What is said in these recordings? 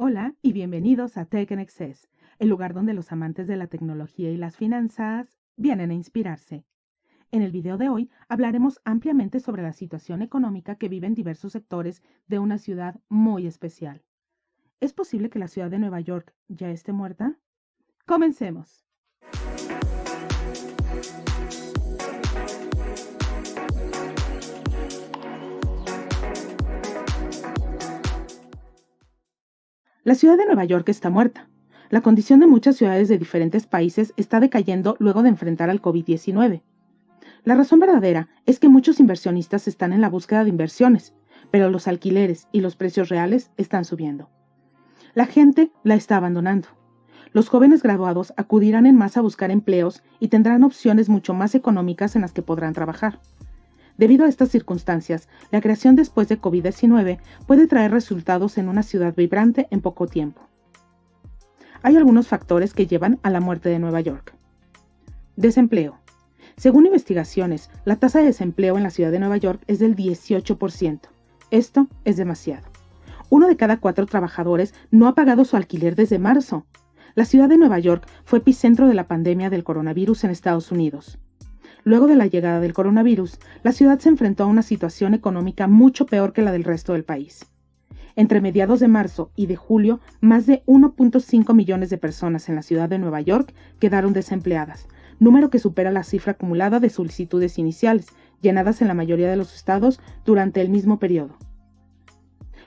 Hola y bienvenidos a Tech and Access, el lugar donde los amantes de la tecnología y las finanzas vienen a inspirarse. En el video de hoy hablaremos ampliamente sobre la situación económica que viven diversos sectores de una ciudad muy especial. ¿Es posible que la ciudad de Nueva York ya esté muerta? Comencemos. La ciudad de Nueva York está muerta. La condición de muchas ciudades de diferentes países está decayendo luego de enfrentar al COVID-19. La razón verdadera es que muchos inversionistas están en la búsqueda de inversiones, pero los alquileres y los precios reales están subiendo. La gente la está abandonando. Los jóvenes graduados acudirán en masa a buscar empleos y tendrán opciones mucho más económicas en las que podrán trabajar. Debido a estas circunstancias, la creación después de COVID-19 puede traer resultados en una ciudad vibrante en poco tiempo. Hay algunos factores que llevan a la muerte de Nueva York. Desempleo. Según investigaciones, la tasa de desempleo en la ciudad de Nueva York es del 18%. Esto es demasiado. 1 de cada 4 trabajadores no ha pagado su alquiler desde marzo. La ciudad de Nueva York fue epicentro de la pandemia del coronavirus en Estados Unidos. Luego de la llegada del coronavirus, la ciudad se enfrentó a una situación económica mucho peor que la del resto del país. Entre mediados de marzo y de julio, más de 1.5 millones de personas en la ciudad de Nueva York quedaron desempleadas, número que supera la cifra acumulada de solicitudes iniciales, llenadas en la mayoría de los estados durante el mismo periodo.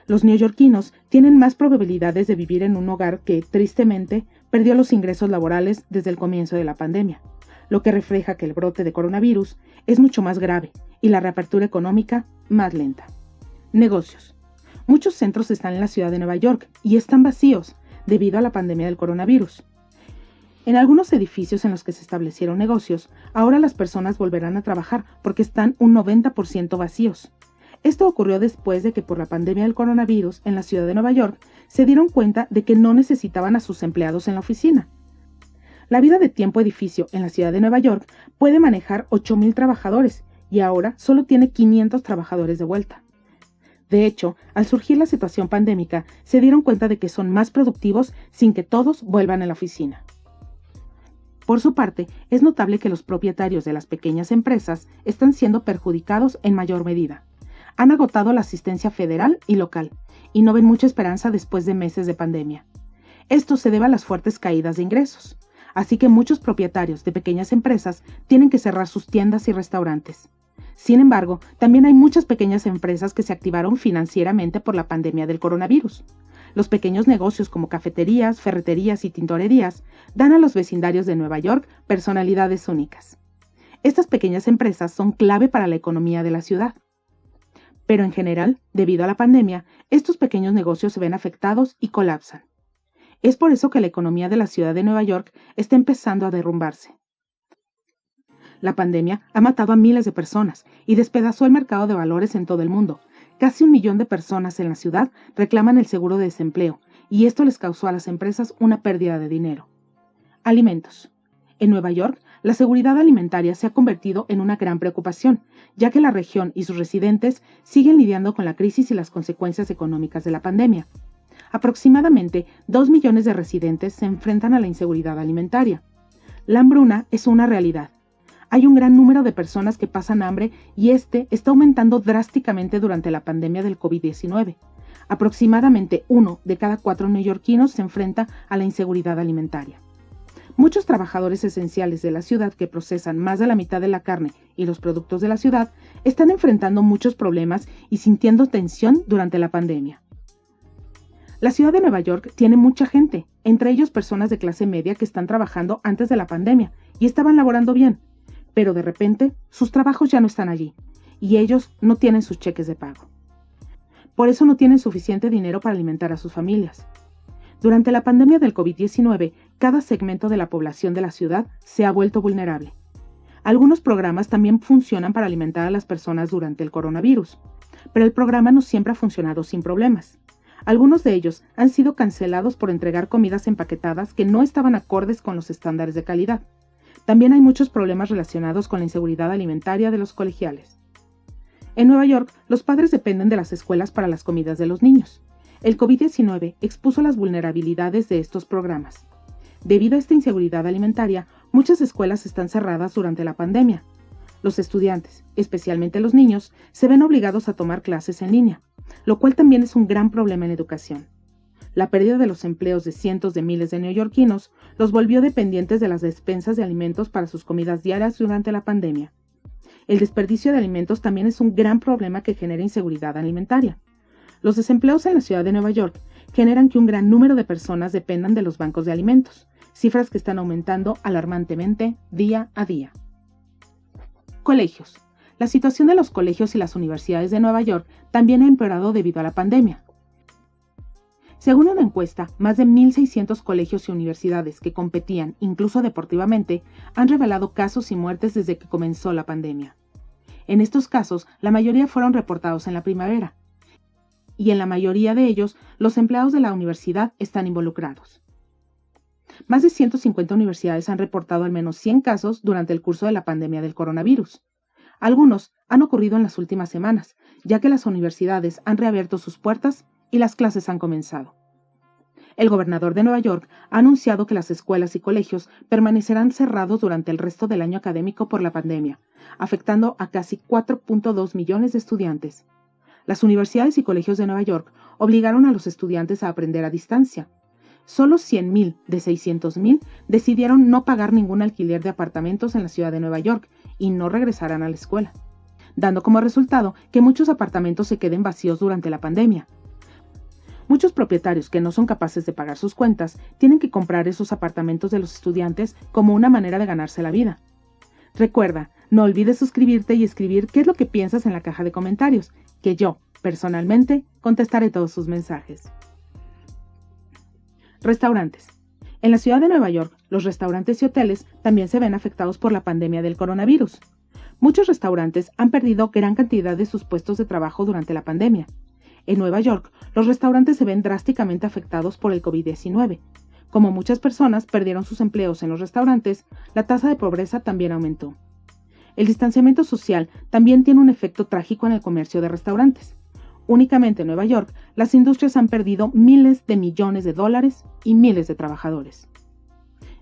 Los neoyorquinos tienen más probabilidades de vivir en un hogar que, tristemente, perdió los ingresos laborales desde el comienzo de la pandemia, lo que refleja que el brote de coronavirus es mucho más grave y la reapertura económica más lenta. Negocios. Muchos centros están en la ciudad de Nueva York y están vacíos debido a la pandemia del coronavirus. En algunos edificios en los que se establecieron negocios, ahora las personas volverán a trabajar porque están un 90% vacíos. Esto ocurrió después de que por la pandemia del coronavirus en la ciudad de Nueva York se dieron cuenta de que no necesitaban a sus empleados en la oficina. La vida de tiempo edificio en la ciudad de Nueva York puede manejar 8,000 trabajadores y ahora solo tiene 500 trabajadores de vuelta. De hecho, al surgir la situación pandémica, se dieron cuenta de que son más productivos sin que todos vuelvan a la oficina. Por su parte, es notable que los propietarios de las pequeñas empresas están siendo perjudicados en mayor medida. Han agotado la asistencia federal y local, y no ven mucha esperanza después de meses de pandemia. Esto se debe a las fuertes caídas de ingresos. Así que muchos propietarios de pequeñas empresas tienen que cerrar sus tiendas y restaurantes. Sin embargo, también hay muchas pequeñas empresas que se activaron financieramente por la pandemia del coronavirus. Los pequeños negocios como cafeterías, ferreterías y tintorerías dan a los vecindarios de Nueva York personalidades únicas. Estas pequeñas empresas son clave para la economía de la ciudad. Pero en general, debido a la pandemia, estos pequeños negocios se ven afectados y colapsan. Es por eso que la economía de la ciudad de Nueva York está empezando a derrumbarse. La pandemia ha matado a miles de personas y despedazó el mercado de valores en todo el mundo. Casi 1 millón de personas en la ciudad reclaman el seguro de desempleo y esto les causó a las empresas una pérdida de dinero. Alimentos. En Nueva York, la seguridad alimentaria se ha convertido en una gran preocupación, ya que la región y sus residentes siguen lidiando con la crisis y las consecuencias económicas de la pandemia. Aproximadamente 2 millones de residentes se enfrentan a la inseguridad alimentaria. La hambruna es una realidad. Hay un gran número de personas que pasan hambre y este está aumentando drásticamente durante la pandemia del COVID-19. Aproximadamente 1 de cada 4 neoyorquinos se enfrenta a la inseguridad alimentaria. Muchos trabajadores esenciales de la ciudad que procesan más de la mitad de la carne y los productos de la ciudad están enfrentando muchos problemas y sintiendo tensión durante la pandemia. La ciudad de Nueva York tiene mucha gente, entre ellos personas de clase media que están trabajando antes de la pandemia y estaban laborando bien, pero de repente sus trabajos ya no están allí y ellos no tienen sus cheques de pago. Por eso no tienen suficiente dinero para alimentar a sus familias. Durante la pandemia del COVID-19, cada segmento de la población de la ciudad se ha vuelto vulnerable. Algunos programas también funcionan para alimentar a las personas durante el coronavirus, pero el programa no siempre ha funcionado sin problemas. Algunos de ellos han sido cancelados por entregar comidas empaquetadas que no estaban acordes con los estándares de calidad. También hay muchos problemas relacionados con la inseguridad alimentaria de los colegiales. En Nueva York, los padres dependen de las escuelas para las comidas de los niños. El COVID-19 expuso las vulnerabilidades de estos programas. Debido a esta inseguridad alimentaria, muchas escuelas están cerradas durante la pandemia. Los estudiantes, especialmente los niños, se ven obligados a tomar clases en línea, lo cual también es un gran problema en educación. La pérdida de los empleos de cientos de miles de neoyorquinos los volvió dependientes de las despensas de alimentos para sus comidas diarias durante la pandemia. El desperdicio de alimentos también es un gran problema que genera inseguridad alimentaria. Los desempleos en la ciudad de Nueva York generan que un gran número de personas dependan de los bancos de alimentos, cifras que están aumentando alarmantemente día a día. Colegios. La situación de los colegios y las universidades de Nueva York también ha empeorado debido a la pandemia. Según una encuesta, más de 1.600 colegios y universidades que competían, incluso deportivamente, han revelado casos y muertes desde que comenzó la pandemia. En estos casos, la mayoría fueron reportados en la primavera, y en la mayoría de ellos, los empleados de la universidad están involucrados. Más de 150 universidades han reportado al menos 100 casos durante el curso de la pandemia del coronavirus. Algunos han ocurrido en las últimas semanas, ya que las universidades han reabierto sus puertas y las clases han comenzado. El gobernador de Nueva York ha anunciado que las escuelas y colegios permanecerán cerrados durante el resto del año académico por la pandemia, afectando a casi 4.2 millones de estudiantes. Las universidades y colegios de Nueva York obligaron a los estudiantes a aprender a distancia. Solo 100.000 de 600.000 decidieron no pagar ningún alquiler de apartamentos en la ciudad de Nueva York y no regresarán a la escuela, dando como resultado que muchos apartamentos se queden vacíos durante la pandemia. Muchos propietarios que no son capaces de pagar sus cuentas tienen que comprar esos apartamentos de los estudiantes como una manera de ganarse la vida. Recuerda, no olvides suscribirte y escribir qué es lo que piensas en la caja de comentarios, que yo, personalmente, contestaré todos sus mensajes. Restaurantes. En la ciudad de Nueva York, los restaurantes y hoteles también se ven afectados por la pandemia del coronavirus. Muchos restaurantes han perdido gran cantidad de sus puestos de trabajo durante la pandemia. En Nueva York, los restaurantes se ven drásticamente afectados por el COVID-19. Como muchas personas perdieron sus empleos en los restaurantes, la tasa de pobreza también aumentó. El distanciamiento social también tiene un efecto trágico en el comercio de restaurantes. Únicamente en Nueva York, las industrias han perdido miles de millones de dólares y miles de trabajadores.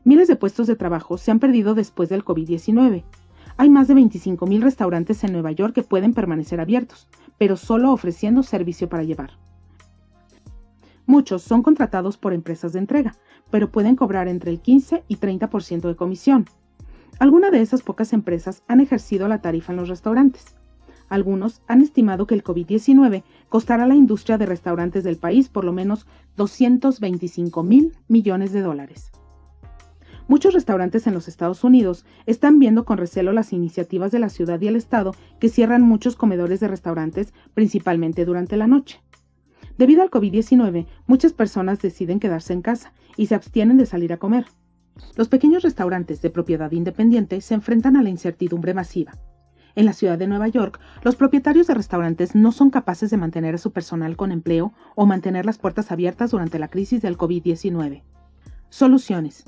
Miles de puestos de trabajo se han perdido después del COVID-19. Hay más de 25.000 restaurantes en Nueva York que pueden permanecer abiertos, pero solo ofreciendo servicio para llevar. Muchos son contratados por empresas de entrega, pero pueden cobrar entre el 15 y 30% de comisión. Algunas de esas pocas empresas han ejercido la tarifa en los restaurantes. Algunos han estimado que el COVID-19 costará a la industria de restaurantes del país por lo menos $225.000 millones. Muchos restaurantes en los Estados Unidos están viendo con recelo las iniciativas de la ciudad y el estado que cierran muchos comedores de restaurantes, principalmente durante la noche. Debido al COVID-19, muchas personas deciden quedarse en casa y se abstienen de salir a comer. Los pequeños restaurantes de propiedad independiente se enfrentan a la incertidumbre masiva. En la ciudad de Nueva York, los propietarios de restaurantes no son capaces de mantener a su personal con empleo o mantener las puertas abiertas durante la crisis del COVID-19. Soluciones.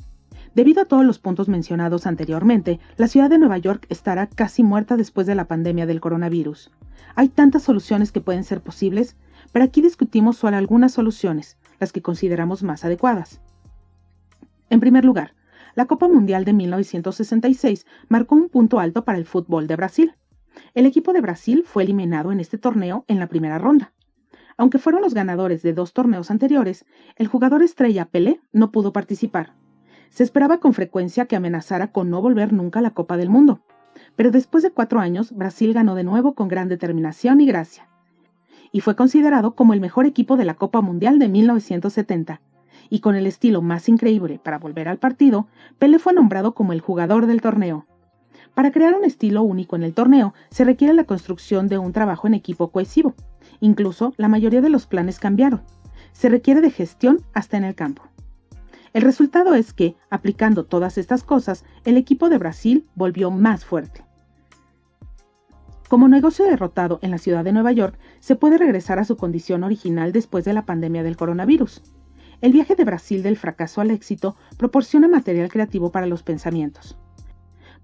Debido a todos los puntos mencionados anteriormente, la ciudad de Nueva York estará casi muerta después de la pandemia del coronavirus. Hay tantas soluciones que pueden ser posibles, pero aquí discutimos solo algunas soluciones, las que consideramos más adecuadas. En primer lugar, la Copa Mundial de 1966 marcó un punto alto para el fútbol de Brasil. El equipo de Brasil fue eliminado en este torneo en la primera ronda. Aunque fueron los ganadores de 2 torneos anteriores, el jugador estrella Pelé no pudo participar. Se esperaba con frecuencia que amenazara con no volver nunca a la Copa del Mundo. Pero después de 4 años, Brasil ganó de nuevo con gran determinación y gracia. Y fue considerado como el mejor equipo de la Copa Mundial de 1970. Y con el estilo más increíble para volver al partido, Pelé fue nombrado como el jugador del torneo. Para crear un estilo único en el torneo, se requiere la construcción de un trabajo en equipo cohesivo. Incluso, la mayoría de los planes cambiaron. Se requiere de gestión hasta en el campo. El resultado es que, aplicando todas estas cosas, el equipo de Brasil volvió más fuerte. Como negocio derrotado en la ciudad de Nueva York, se puede regresar a su condición original después de la pandemia del coronavirus. El viaje de Brasil del fracaso al éxito proporciona material creativo para los pensamientos.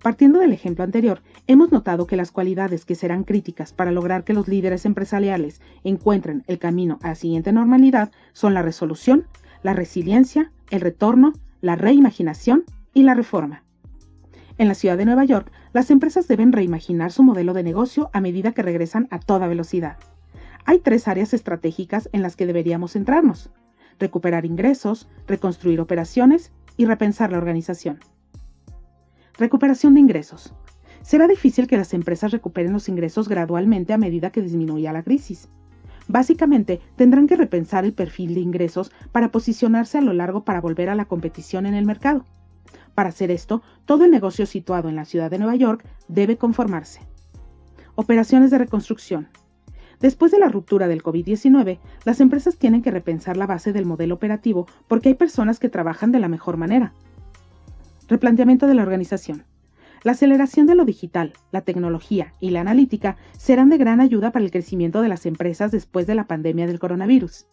Partiendo del ejemplo anterior, hemos notado que las cualidades que serán críticas para lograr que los líderes empresariales encuentren el camino a la siguiente normalidad son la resolución, la resiliencia, el retorno, la reimaginación y la reforma. En la ciudad de Nueva York, las empresas deben reimaginar su modelo de negocio a medida que regresan a toda velocidad. Hay 3 áreas estratégicas en las que deberíamos centrarnos: recuperar ingresos, reconstruir operaciones y repensar la organización. Recuperación de ingresos. Será difícil que las empresas recuperen los ingresos gradualmente a medida que disminuya la crisis. Básicamente, tendrán que repensar el perfil de ingresos para posicionarse a lo largo para volver a la competición en el mercado. Para hacer esto, todo el negocio situado en la ciudad de Nueva York debe conformarse. Operaciones de reconstrucción. Después de la ruptura del COVID-19, las empresas tienen que repensar la base del modelo operativo porque hay personas que trabajan de la mejor manera. Replanteamiento de la organización. La aceleración de lo digital, la tecnología y la analítica serán de gran ayuda para el crecimiento de las empresas después de la pandemia del coronavirus.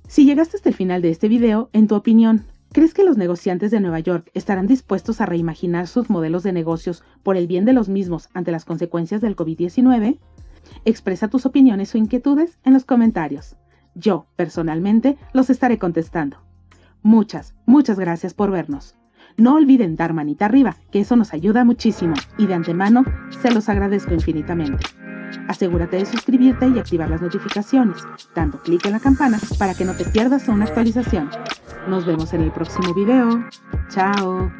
Si llegaste hasta el final de este video, en tu opinión, ¿crees que los negociantes de Nueva York estarán dispuestos a reimaginar sus modelos de negocios por el bien de los mismos ante las consecuencias del COVID-19? Expresa tus opiniones o inquietudes en los comentarios. Yo, personalmente, los estaré contestando. Muchas gracias por vernos. No olviden dar manita arriba, que eso nos ayuda muchísimo, y de antemano se los agradezco infinitamente. Asegúrate de suscribirte y activar las notificaciones, dando clic en la campana para que no te pierdas una actualización. Nos vemos en el próximo video. ¡Chao!